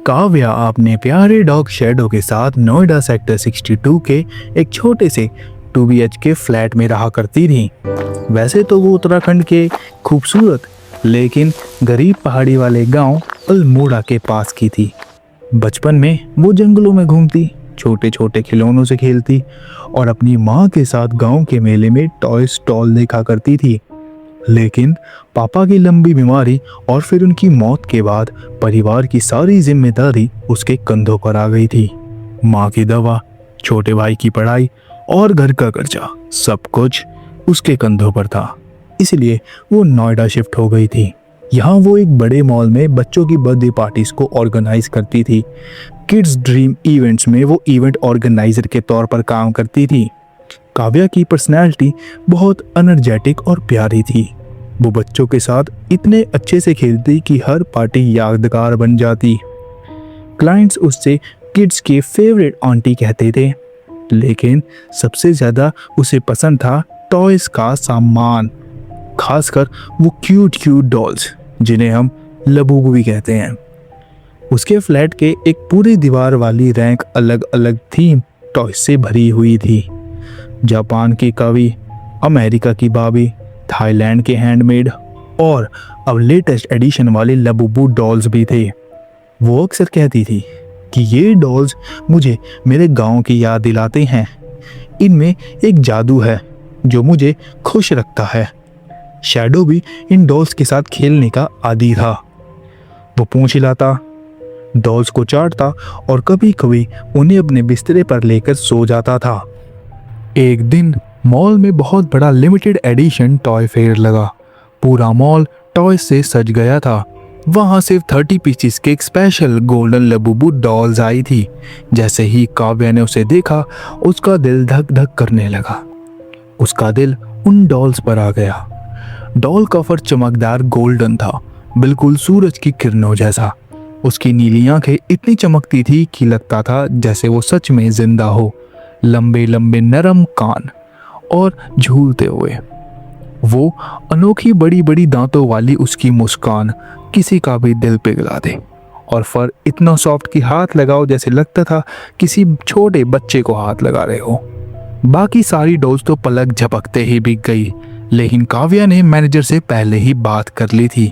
काव्या अपने प्यारे dog shadow के साथ नोएडा सेक्टर 62 के एक छोटे से 2 BHK फ्लैट में रहा करती थी। वैसे तो वो उत्तराखंड के खूबसूरत लेकिन गरीब पहाड़ी वाले गांव अल्मोड़ा के पास की थी। बचपन में वो जंगलों में घूमती, छोटे छोटे खिलौनों से खेलती और अपनी माँ के साथ गांव के मेले में टॉय स्टॉल देखा करती थी। लेकिन पापा की लंबी बीमारी और फिर उनकी मौत के बाद परिवार की सारी जिम्मेदारी उसके कंधों पर आ गई थी। माँ की दवा, छोटे भाई की पढ़ाई और घर का खर्चा, सब कुछ उसके कंधों पर था। इसलिए वो नोएडा शिफ्ट हो गई थी। यहाँ वो एक बड़े मॉल में बच्चों की बर्थडे पार्टीज को ऑर्गेनाइज करती थी। किड्स ड्रीम इवेंट्स में वो इवेंट ऑर्गेनाइजर के तौर पर काम करती थी। काव्या की पर्सनैलिटी बहुत एनर्जेटिक और प्यारी थी। वो बच्चों के साथ इतने अच्छे से खेलती कि हर पार्टी यादगार बन जाती। क्लाइंट्स उससे किड्स के फेवरेट आंटी कहते थे, लेकिन सबसे ज़्यादा उसे पसंद था टॉयज़ का सामान, खासकर वो क्यूट क्यूट डॉल्स जिन्हें हम लबूबू भी कहते हैं। उसके फ्लैट के एक पूरी दीवार वाली रैंक अलग अलग थीम टॉय से भरी हुई थी। जापान की कवि, अमेरिका की बाबी, थाईलैंड के हैंडमेड और अब लेटेस्ट एडिशन वाले लबूबू डॉल्स भी थे। वो अक्सर कहती थी कि ये डॉल्स मुझे मेरे गांव की याद दिलाते हैं। इनमें एक जादू है जो मुझे खुश रखता है। शैडो भी इन डॉल्स के साथ खेलने का आदी था। वो पूंछ हिलाता, डॉल्स को चाटता और कभी कभी उन्हें अपने बिस्तरे पर लेकर सो जाता था। एक दिन मॉल में बहुत बड़ा लिमिटेड एडिशन टॉय फेयर लगा। पूरा मॉल टॉय से सज गया था। वहाँ सिर्फ 30 पीसेस के एक स्पेशल गोल्डन लबूबू डॉल्स आई थी। जैसे ही काव्या ने उसे देखा, उसका दिल धक धक करने लगा। उसका दिल उन डॉल्स पर आ गया। डॉल का फर चमकदार गोल्डन था, बिल्कुल सूरज की किरणों जैसा। उसकी नीली आंखें इतनी चमकती थी कि लगता था जैसे वो सच में जिंदा हो। लंबे लंबे नरम कान और झूलते हुए वो अनोखी बड़ी बड़ी दांतों वाली उसकी मुस्कान किसी का भी दिल पिघला दे। और फर इतना सॉफ्ट कि हाथ लगाओ जैसे लगता था किसी छोटे बच्चे को हाथ लगा रहे हो। बाकी सारी डॉल्स तो पलक झपकते ही बिक गई, लेकिन काव्या ने मैनेजर से पहले ही बात कर ली थी।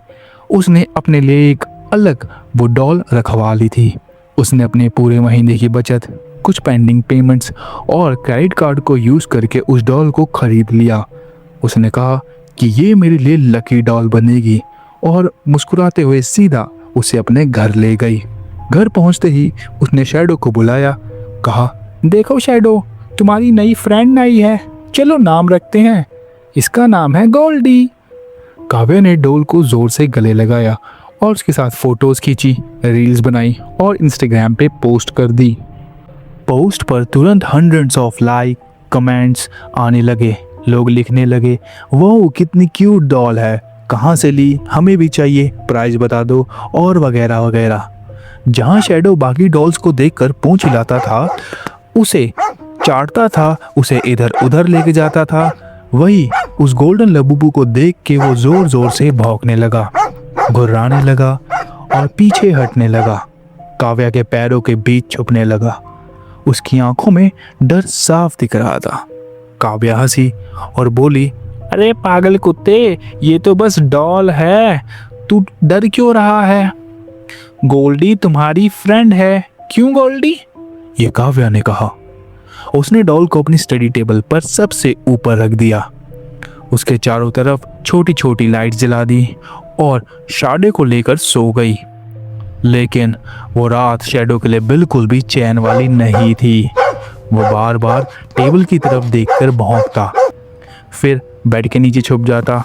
उसने अपने लिए एक अलग वो डॉल रखवा ली थी। उसने अपने पूरे महीने की बचत, कुछ पेंडिंग पेमेंट्स और क्रेडिट कार्ड को यूज करके उस डॉल को खरीद लिया। उसने कहा कि ये मेरे लिए लकी डॉल बनेगी और मुस्कुराते हुए सीधा उसे अपने घर ले गई। घर पहुंचते ही उसने शैडो को बुलाया, कहा, देखो शैडो, तुम्हारी नई फ्रेंड आई है, चलो नाम रखते हैं, इसका नाम है गोल्डी। काव्या ने डॉल को जोर से गले लगाया और उसके साथ फोटोज खींची, रील्स बनाई और इंस्टाग्राम पे पोस्ट कर दी। पोस्ट पर तुरंत हंड्रेड्स ऑफ लाइक, कमेंट्स आने लगे। लोग लिखने लगे, वो कितनी क्यूट डॉल है, कहाँ से ली, हमें भी चाहिए, प्राइस बता दो और वगैरह वगैरह। जहाँ शैडो बाकी डॉल्स को देखकर पूंछ हिलाता था, उसे चाटता था, उसे इधर उधर लेके जाता था, वही उस गोल्डन लबूबू को देख के वो जोर जोर से भौंकने लगा, घुर्राने लगा और पीछे हटने लगा। काव्या के पैरों के बीच छुपने लगा। उसकी आंखों में डर साफ दिख रहा था। काव्या हंसी और बोली, अरे पागल कुत्ते, ये तो बस डॉल है, तू डर क्यों रहा है? गोल्डी तुम्हारी फ्रेंड है, क्यों गोल्डी? ये काव्या ने कहा। उसने डॉल को अपनी स्टडी टेबल पर सबसे ऊपर रख दिया। उसके चारों तरफ छोटी छोटी लाइट जला दी और शैडो को लेकर सो गई। लेकिन वो रात शैडो के लिए बिल्कुल भी चैन वाली नहीं थी। वो बार बार टेबल की तरफ देखकर भौंकता, फिर बेड के नीचे छुप जाता,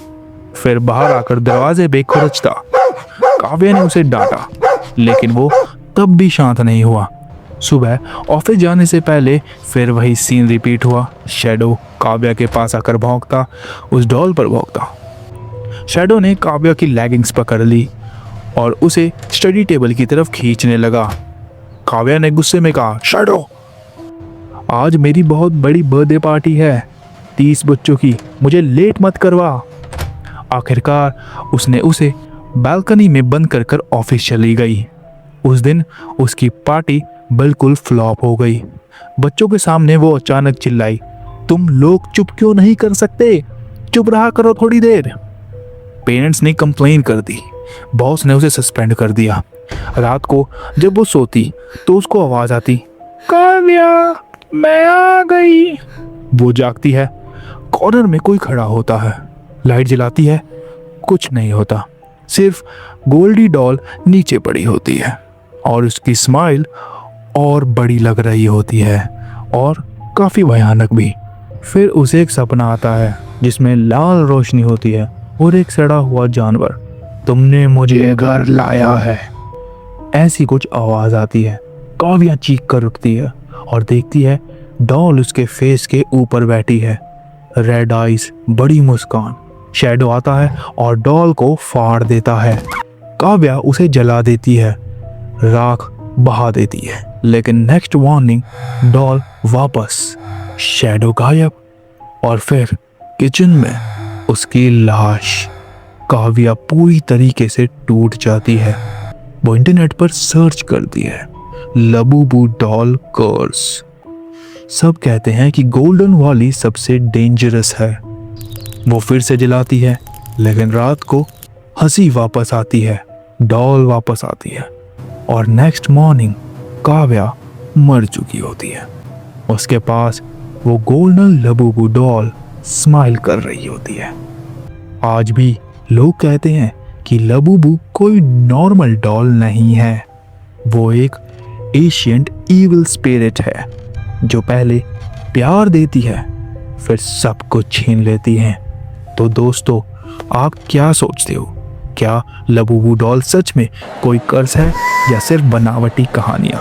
फिर बाहर आकर दरवाजे पे खुरचता। काव्या ने उसे डांटा, लेकिन वो तब भी शांत नहीं हुआ। सुबह ऑफिस जाने से पहले फिर वही सीन रिपीट हुआ। शैडो काव्या के पास आकर भौंकता, उस डॉल पर भौंकता। शैडो ने काव्या की लेगिंग्स पकड़ ली और उसे स्टडी टेबल की तरफ खींचने लगा। काव्या ने गुस्से में कहा, शैडो, आज मेरी बहुत बड़ी बर्थडे पार्टी है, 30 बच्चों की, मुझे लेट मत करवा। आखिरकार उसने उसे बालकनी में बंद कर ऑफिस चली गई। उस दिन उसकी पार्टी बिल्कुल फ्लॉप हो गई। बच्चों के सामने वो अचानक चिल्लाई, तुम लोग चुप क्यों नहीं कर सकते, चुप रहा करो थोड़ी देर। पेरेंट्स ने कंप्लेन कर दी, बॉस ने उसे सस्पेंड कर दिया। रात को जब वो सोती तो उसको आवाज आती, काव्या मैं आ गई। वो जागती है, कॉर्नर में कोई खड़ा होता है, लाइट जलाती है, कुछ नहीं होता, सिर्फ गोल्डी डॉल नीचे पड़ी होती है और उसकी स्माइल और बड़ी लग रही होती है और काफी भयानक भी। फिर उसे एक सपना आता है जिसमें लाल रोशनी होती है और एक सड़ा हुआ जानवर, तुमने मुझे घर लाया है, ऐसी कुछ आवाज आती है। काव्या चीख कर उठती है और देखती है डॉल उसके फेस के ऊपर बैठी है, रेड आइज, बड़ी मुस्कान। शैडो आता है और डॉल को फाड़ देता है। काव्या उसे जला देती है, राख बहा देती है, लेकिन नेक्स्ट मॉर्निंग डॉल वापस, शैडो गायब और फिर किचन में उसकी लाश। काव्या पूरी तरीके से टूट जाती है। वो इंटरनेट पर सर्च करती है, लबूबू डॉल कर्स। सब कहते हैं कि गोल्डन वाली सबसे डेंजरस है। वो फिर से जलाती है, लेकिन रात को हंसी वापस आती है, डॉल वापस आती है और नेक्स्ट मॉर्निंग काव्या मर चुकी होती है। उसके पास वो गोल्डन लबूबू डॉल स्माइल कर रही होती है। आज भी लोग कहते हैं कि लबूबू कोई नॉर्मल डॉल नहीं है, वो एक एशियंट ईविल स्पिरिट है जो पहले प्यार देती है फिर सब कुछ छीन लेती है। तो दोस्तों, आप क्या सोचते हो? क्या लबूबू डॉल सच में कोई कर्स है या सिर्फ बनावटी कहानियां?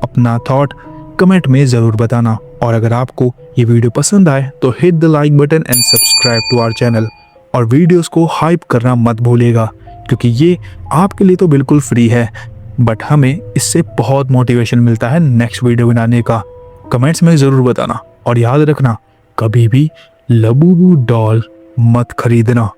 अपना थॉट कमेंट में ज़रूर बताना और अगर आपको ये वीडियो पसंद आए तो hit the like button and subscribe to our channel और वीडियोस को हाइप करना मत भूलिएगा, क्योंकि ये आपके लिए तो बिल्कुल फ्री है बट हमें इससे बहुत मोटिवेशन मिलता है नेक्स्ट वीडियो बनाने का। कमेंट्स में ज़रूर बताना और याद रखना, कभी भी लबूबू डॉल मत खरीदना।